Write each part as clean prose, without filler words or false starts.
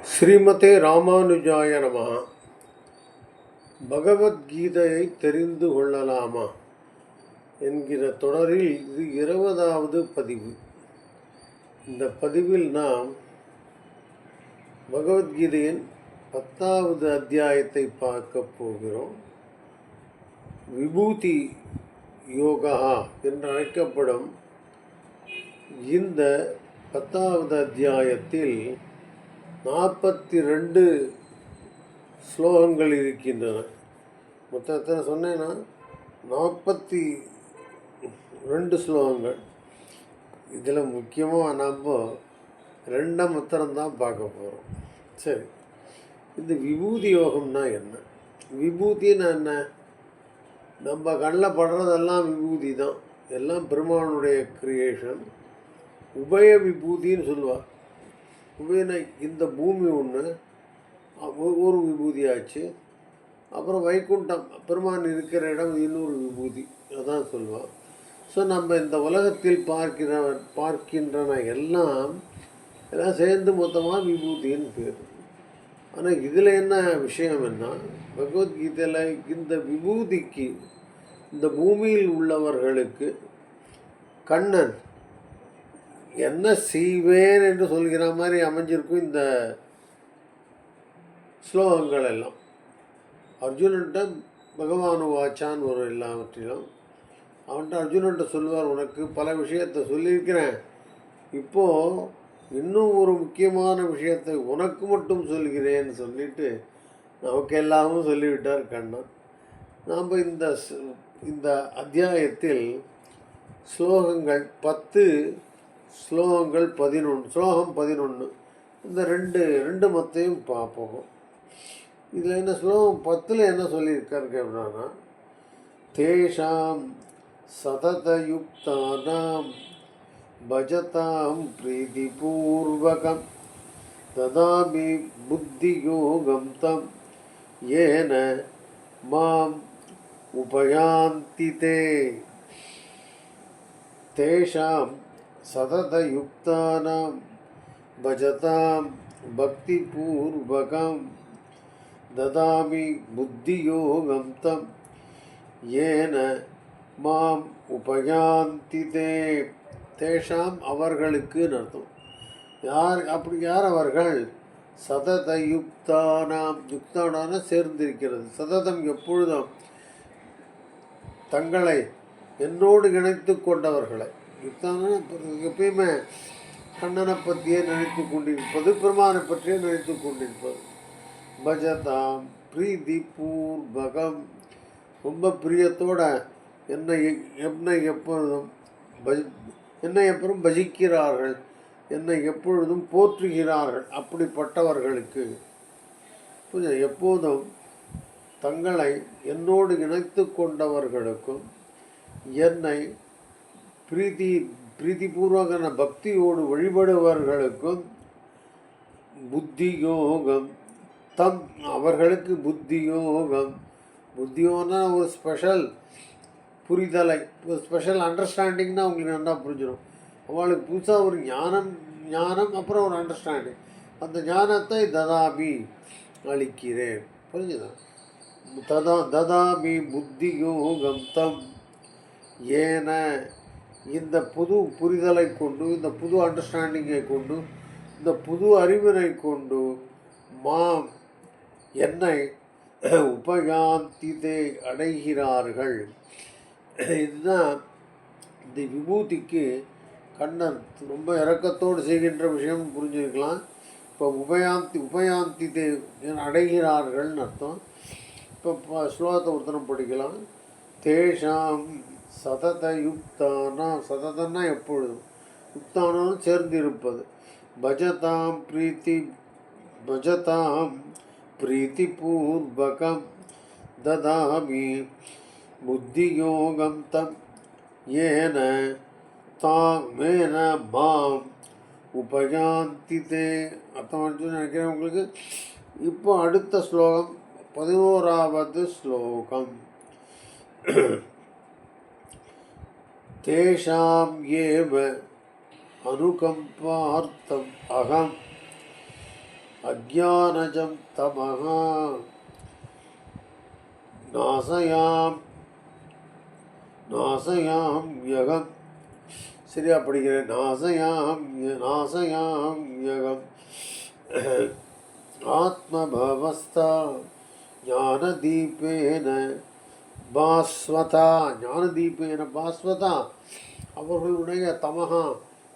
ஸ்ரீமதே ராமானுஜாய நமஹ. பகவத்கீதையை தெரிந்து கொள்ளலாமா என்கிற தொடரில் இது 20வது பதிவு. இந்த பதிவில் நாம் பகவத்கீதையின் 10வது அத்தியாயத்தை பார்க்க போகிறோம். விபூதி யோகா என்று அழைக்கப்படும் இந்த 10வது அத்தியாயத்தில் 42 ஸ்லோகங்கள் இருக்கின்றன. மொத்தத்தில் சொன்னேன்னா 42 ஸ்லோகங்கள். இதில் முக்கியமாக நம்ம 2 மாத்திரம்தான் பார்க்க போகிறோம். சரி, இந்த விபூதி யோகம்னா என்ன? விபூதின்னா என்ன? நம்ம கண்ணில் படுறதெல்லாம் விபூதி தான், எல்லாம் பெருமானுடைய கிரியேஷன். உபய விபூதின்னு சொல்லுவாள். உபயனை இந்த பூமி ஒன்று ஒரு விபூதி ஆச்சு, அப்புறம் வைகுண்டம் பெருமான் இருக்கிற இடம் இன்னொரு விபூதி, அதான் சொல்லுவாள். ஸோ நம்ம இந்த உலகத்தில் பார்க்கின்றன எல்லாம் சேர்ந்து மொத்தமாக விபூதின்னு பேர். ஆனால் இதில் என்ன விஷயம் என்ன, பகவத்கீதையில் இந்த விபூதிக்கு இந்த பூமியில் உள்ளவர்களுக்கு கண்ணன் என்ன செய்வேன் என்று சொல்கிற மாதிரி அமைஞ்சிருக்கும் இந்த ஸ்லோகங்கள் எல்லாம். அர்ஜுனன்ட்ட பகவான் வாச்சான்னு ஒரு எல்லாவற்றிலும் அவன்கிட்ட அர்ஜுனன்ட்ட சொல்லுவார், உனக்கு பல விஷயத்தை சொல்லியிருக்கிறேன், இப்போது இன்னும் ஒரு முக்கியமான விஷயத்தை உனக்கு மட்டும் சொல்கிறேன்னு சொல்லிட்டு நமக்கு எல்லாமும் சொல்லிவிட்டார் கண்ணன். நாம் இந்த அத்தியாயத்தில் ஸ்லோகங்கள் 10, ஸ்லோகங்கள் 11, ஸ்லோகம் 11, இந்த ரெண்டு மத்தையும் பார்ப்போம். இதில் என்ன ஸ்லோகம் 10ல் என்ன சொல்லியிருக்காரு அப்படின்னா, தேஷாம் சததயுக்தானாம் பஜதாம் பிரீதிபூர்வகம் ததாமி புத்தியோகம் தம் ஏன மாம் உபயாந்தி தே. தேஷாம் சததயுக்தானாம் பஜதாம் பக்திபூர்வகம் ததாமி புத்தியோகம் தம் ஏன மாம் உபயாந்தி தே. தேஷாம் அவர்களுக்கு அர்த்தம். யார் அவர்கள்? சததயுக்தானாம், யுக்தானான சேர்ந்திருக்கிறது. சததம் எப்பொழுதும் தங்களை என்னோடு இணைத்து கொண்டவர்களை. யுக்தான எப்பயுமே கண்ணனை பற்றியே நினைத்து கொண்டிருப்பது, பெருமானை பற்றியே நினைத்து கொண்டிருப்பது. பஜதாம் பிரீதி பூர்வகம், ரொம்ப பிரியத்தோட என்னை எப்பொழுதும் பஜிக்கிறார்கள், என்னை எப்பொழுதும் போற்றுகிறார்கள். அப்படிப்பட்டவர்களுக்கு எப்போதும் தங்களை என்னோடு இணைத்து கொண்டவர்களுக்கும் என்னை பிரீதிபூர்வகன பக்தியோடு வழிபடுவர்களுக்கும் புத்தியோகம் தம், அவர்களுக்கு புத்தியோகம். புத்தியோகம்னா ஒரு ஸ்பெஷல் புரிதலை, ஒரு ஸ்பெஷல் அண்டர்ஸ்டாண்டிங்னா அவங்களுக்கு நல்லா புரிஞ்சிடும். அவளுக்கு புதுசாக ஒரு ஞானம் அப்புறம் ஒரு அண்டர்ஸ்டாண்டிங், அந்த ஞானத்தை ததாமி அளிக்கிறேன். புரிஞ்சுதான்? ததாமி புத்தியோகம் தம் ஏன, இந்த புது புரிதலை கொண்டு, இந்த புது அண்டர்ஸ்டாண்டிங்கை கொண்டு, இந்த புது அறிவினை கொண்டு மாம் என்னை உபயாந்திதே அடைகிறார்கள். இதுதான் இந்த விபூதிக்கு கண்ணன் ரொம்ப இரக்கத்தோடு செய்கின்ற விஷயம் புரிஞ்சுக்கலாம். இப்போ உபயாந்திதே அடைகிறார்கள்னு அர்த்தம். இப்போ ஸ்லோகத்தை ஒருத்தனம் படிக்கலாம். தேஷாம் சததயுக்தானா, சததன்னா எப்பொழுதும், யுக்தானும் சேர்ந்திருப்பது. பஜதாம் பிரீதிபூர்வகம் ததாமி புத்தியோகம் தம் ஏன மாம் உபயாந்தி தே. அர்த்தம் நினைக்கிறேன் உங்களுக்கு. இப்போ அடுத்த ஸ்லோகம் 11வது ஸ்லோகம். தேஷாம் ஏவ அனுகம்பார்த்தம் அகம் அஜ்ஞானஜம் தமஹா நாசயாம் நாசயாம் யகம். சரியா படிக்கிறேன். நாசயாம் யகம் ஆத்மபவஸ்தா ஞானதீபேன பாஸ்வதா. ஞானதீபேன பாஸ்வதா, அவர்களுடைய தமஹா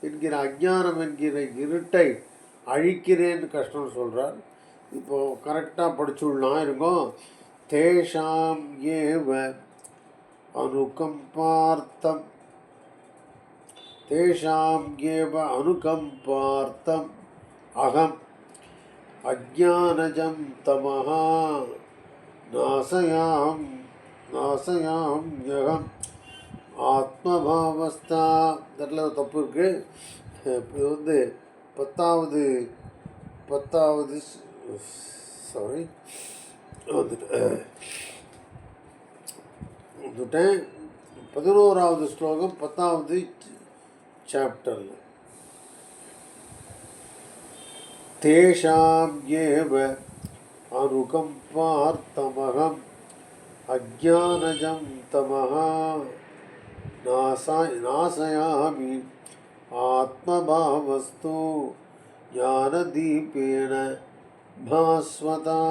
என்கிற அஜ்ஞானம் என்கிற இருட்டை அழிக்கிறேன்னு கிருஷ்ணன் சொல்கிறார். இப்போது கரெக்டாக படிச்சுடலாம் இருக்கும். தேஷாம் ஏவ அனுகம்பார்த்தம் தேஷாம் ஏவ அனுகம்பார்த்தம் அகம் அஜ்ஞானஜம் தமஹா நாசயாம் யகம் ஆத்மபாவஸ்தா. இதில் தப்பு இருக்குது. இது வந்து பத்தாவது சாரி வந்துட்டேன். 11வது ஸ்லோகம் 10வது சாப்டரில். தேஷாம் ஏவ அனுகம்பார்த்தமகம் அஜ்ஞானஜம் தமஹா நாசயாமி ஆத்மபாவஸ்து ஞானதீபேன பாஸ்வதா.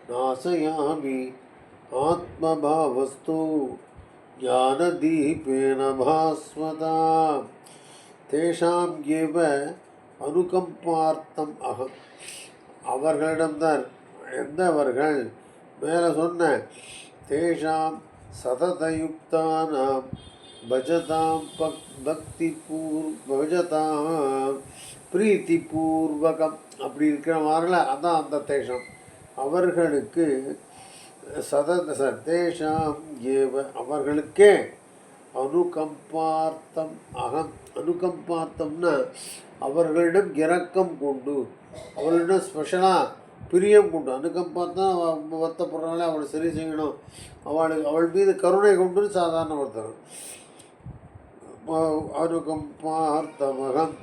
நாசயாமி ஆத்மபாவஸ்து ஞானதீபேன பாஸ்வதா. தேஷாம் ஏவ அனுகம்பார்த்தம் அகம். அவர்களிடம்தான். எந்தவர்கள்? மேலே சொன்ன தேஷாம் சததயுக்தானாம் பஜதாம் பஜதாம் பிரீத்திபூர்வகம் அப்படி இருக்கிறவார்கள, அதான் அந்த தேஷம். அவர்களுக்கு தேஷாம் ஏவ அவர்களுக்கே அனுகம்பார்த்தம் அகம். அனுகம்பார்த்தம்னா அவர்களிடம் இரக்கம் கொண்டு, அவர்களிடம் ஸ்பெஷலாக பிரியம் கொண்டு. அனுகம்பார்த்தா வருத்தப்படுறாங்களே அவளை சரி செய்யணும், அவள் மீது கருணை கொண்டு சாதாரண ஒருத்தர். அனுகம்பார்த்தமகம்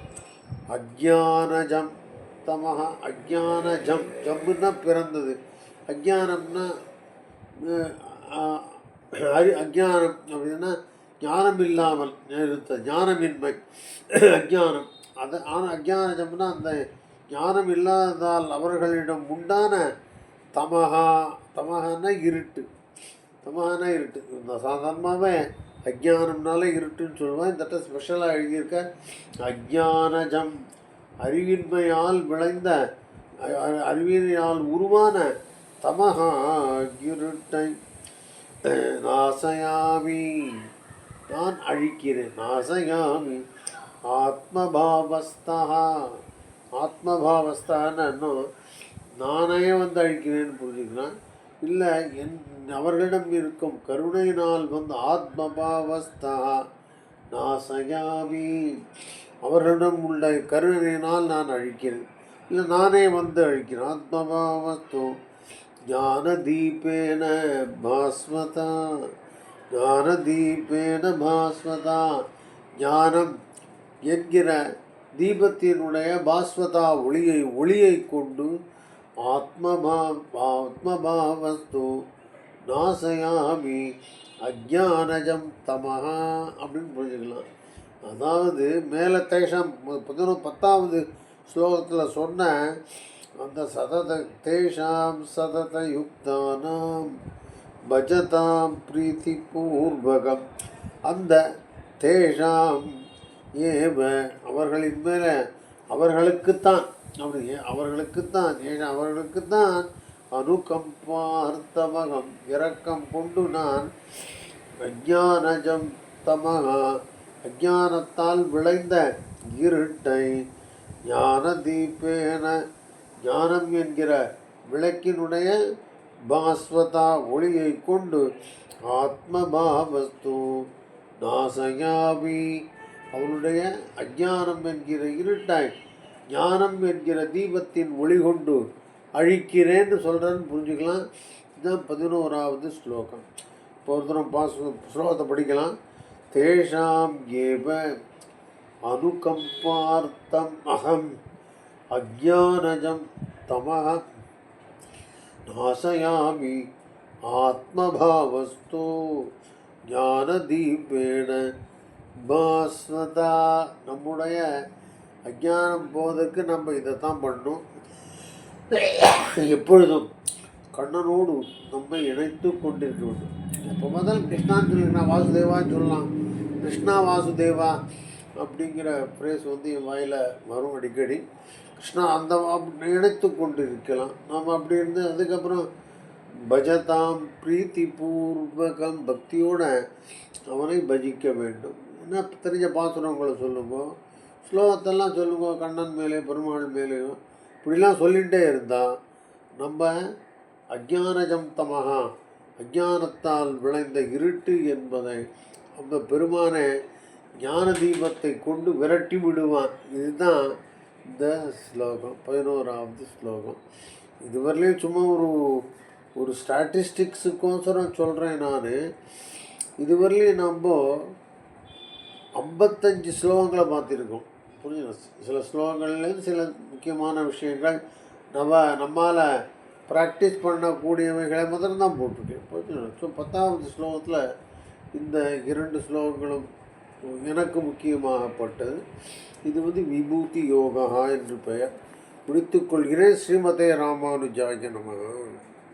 அஜ்ஞானஜம் தமஹ. அஜ்ஞானஜம், ஜம்முன்னா பிறந்தது, அஜ்ஞானம்னா அஜ்ஞானம் அப்படின்னா ஞானம் இல்லாமல் இருந்த ஞானமின்மை அஜ்ஞானம். அது ஆனால் அஜ்ஞானஜம்னா அந்த ஞானம் இல்லாததால் அவர்களிடம் உண்டான தமஹா. தமஹான்னா இருட்டு. தமஹானா இருட்டு. இந்த சாதாரணமாகவே அஜ்ஞானம்னால இருட்டுன்னு சொல்லுவேன். இந்த இடத்துல ஸ்பெஷலாக எழுதியிருக்க அஜ்ஞானஜம், அறிவின்மையால் விளைந்த அறிவினால் உருவான தமஹா இருட்டை நாசயாமி நான் அழிக்கிறேன். நாசயாமி ஆத்மபாவஸ்தா. ஆத்மபாவஸ்தான்னு நானே வந்து அழிக்கிறேன்னு புரிஞ்சுக்கலாம். இல்லை, அவர்களிடம் இருக்கும் கருணையினால் வந்து ஆத்மபாவஸ்தா நாசயாமி, அவர்களிடம் உள்ள கருணையினால் நான் அழிக்கிறேன். இல்லை, நானே வந்து அழிக்கிறேன். ஆத்மபாவஸ்து ஞானதீபேன பாஸ்வதா. ஞானதீபேன பாஸ்வதா, ஞானம் என்கிற தீபத்தினுடைய பாஸ்வதா ஒளியை கொண்டு ஆத்மபாவஸ்து நாசயாமி அஜ்ஞானஜம் தமஹா அப்படின்னு புரிஞ்சுக்கலாம். அதாவது மேலே தேஷம் 10வது ஸ்லோகத்தில் சொன்ன அந்த தேஷாம் சதத யுக்தானாம் பஜதாம் பிரீத்தி பூர்வகம், அந்த தேஷாம் ஏவ அவர்களின் மேலே அவர்களுக்குத்தான் அனுகம்பார்த்தமகம் இரக்கம் கொண்டு நான் அஜ்ஞானஜம் தமஹா அஜ்ஞானத்தால் விளைந்த இருட்டை ஞானதீபேன ஞானம் என்கிற விளக்கினுடைய பாஸ்வதா ஒளியை கொண்டு ஆத்மபாவஸ்து நாசயாமி அவனுடைய அஜ்ஞானம் என்கிற இருட்டாய் ஞானம் என்கிற தீபத்தின் ஒளி கொண்டு அழிக்கிறேன்னு சொல்கிறேன்னு புரிஞ்சுக்கலாம். இதுதான் 11வது ஸ்லோகம். இப்போ ஒரு தரம் ஸ்லோகத்தை படிக்கலாம். தேஷாம் ஏவ அனுகம்பார்த்தம் அகம் அஜ்ஞானஜம் तमः नाशयामि आत्मभावस्तु ஞானதீபேன பாஸ்வதா. நம்முடைய அஜானம் போவதற்கு நம்ம இதை தான் பண்ணணும். எப்பொழுதும் கண்ணனோடு நம்மை இணைத்து கொண்டிருக்க வேண்டும். எப்போ முதல் கிருஷ்ணான்னு சொல்லியிருக்கேன், வாசுதேவான்னு சொல்லலாம். கிருஷ்ணா வாசுதேவா அப்படிங்கிற ஃப்ரேஸ் வந்து என் வாயில் வரும் அடிக்கடி. கிருஷ்ணா அந்த இணைத்து கொண்டு இருக்கலாம் நாம். அப்படி இருந்து அதுக்கப்புறம் பஜதாம் பிரீத்தி பூர்வகம், பக்தியோட அவனை பஜிக்க வேண்டும். என்ன தெரிஞ்ச பாசுரங்களை சொல்லுங்க, ஸ்லோகத்தெல்லாம் சொல்லுங்க, கண்ணன் மேலே பெருமாள் மேலேயும் இப்படிலாம் சொல்லிகிட்டே இருந்தால் நம்ம அஜானஜம் தமகா, அஜானத்தால் விளைந்த இருட்டு என்பதை அந்த பெருமானை ஞான தீபத்தை கொண்டு விரட்டி விடுவான். இதுதான் இந்த ஸ்லோகம், 11வது ஸ்லோகம். இதுவரையிலையும் சும்மா ஒரு ஸ்டாட்டிஸ்டிக்ஸுக்கோசரம் சொல்கிறேன் நான். இதுவரையிலையும் நம்ம 55 ஸ்லோகங்களை பார்த்துருக்கோம். புரியுது? சில ஸ்லோகங்கள்லேருந்து சில முக்கியமான விஷயங்கள் நம்மால் ப்ராக்டிஸ் பண்ணக்கூடியவைகளை மாத்திரம் தான் போட்டிருக்கேன். புரியுது? ஸோ 10வது ஸ்லோகத்தில் இந்த 2 ஸ்லோகங்களும் எனக்கு முக்கியமாகப்பட்டது. இது வந்து விபூதி யோகா என்று பெயர். முடித்துக்கொள்கிறேன். ஸ்ரீமதே ராமானுஜாய நமः.